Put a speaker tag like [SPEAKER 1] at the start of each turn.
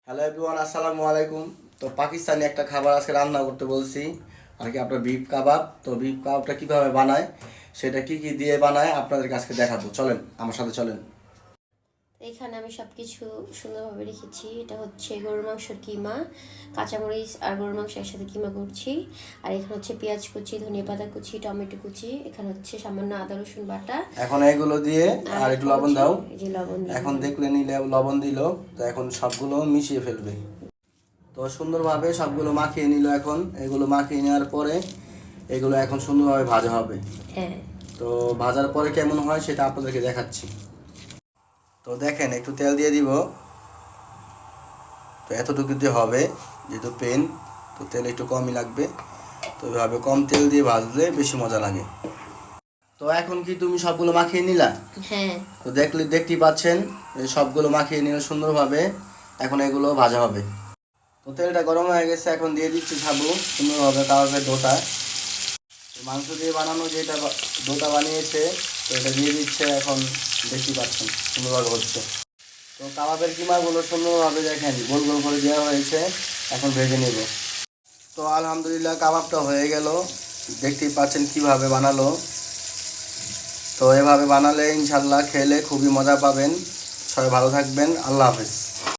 [SPEAKER 1] Hello everyone, আসসালামু আলাইকুম। তো পাকিস্তানি একটা খাবার আজকে রান্না করতে বলছি আর কি, আপনার বিফ কাবাব। তো বিফ কাবাবটা কীভাবে বানায়, সেটা কি কি দিয়ে বানায় আপনাদেরকে আজকে দেখাবো। চলেন আমার সাথে চলেন।
[SPEAKER 2] এখানে আমি সব কিছু সুন্দরভাবে রেখেছি। এটা হচ্ছে গরুর মাংসের কিমা, কাঁচামরিচ আর গরুর মাংস একসাথে কিমা করছি। আর এখানে হচ্ছে পেঁয়াজ কুচি, ধনিয়া পাতা কুচি, টমেটো কুচি, এখানে হচ্ছে সামান্য আদা রসুন বাটা।
[SPEAKER 1] এখন এগুলো দিয়ে আর একটু লবণ দাও।
[SPEAKER 2] এই যে লবণ দিয়ে
[SPEAKER 1] এখন
[SPEAKER 2] দিলাম।
[SPEAKER 1] দেখলে নিলে লবণ দিল, তো এখন সবগুলো মিশিয়ে ফেলবে। তো সুন্দরভাবে সবগুলো মাখিয়ে নিল। এখন এগুলো মাখিয়ে নেওয়ার পরে এগুলো এখন সুন্দরভাবে ভাজা হবে।
[SPEAKER 2] হ্যাঁ,
[SPEAKER 1] তো ভাজার পরে কেমন হয় সেটা আপনাদেরকে দেখাচ্ছি। তো দেখেন, একটু তেল দিয়ে দিব। তো এতটুকুতে হবে, যেহেতু পেন, তো তেল একটু কমই লাগবে। তো এইভাবে কম তেল দিয়ে ভাজলে বেশি মজা লাগে। তো এখন কি তুমি সবগুলো মাখিয়ে নিলা?
[SPEAKER 2] হ্যাঁ।
[SPEAKER 1] তো দেখতেই পাচ্ছেন, এই সবগুলো মাখিয়ে নিলে সুন্দরভাবে। এখন এগুলো ভাজা হবে। তো তেলটা গরম হয়ে গেছে, এখন দিয়ে দিচ্ছি সাবু সুন্দরভাবে কাবাবের ডোটা। মাংস দিয়ে বানানো যেটা ডোটা বানিয়েছে, তো এটা দিয়ে দিচ্ছে। এখন দেখতেই পাচ্ছেন সুন্দরভাবে হচ্ছে। তো কাবাবের কিমাগুলো সুন্দরভাবে দেখেন গোল গোল করে দেওয়া হয়েছে। এখন ভেজে নেব। তো আলহামদুলিল্লাহ কাবাবটা হয়ে গেল। দেখতেই পাচ্ছেন কিভাবে বানালো। তো এভাবে বানালে ইনশাল্লাহ খেলে খুবই মজা পাবেন। সবাই ভালো থাকবেন। আল্লাহ হাফেজ।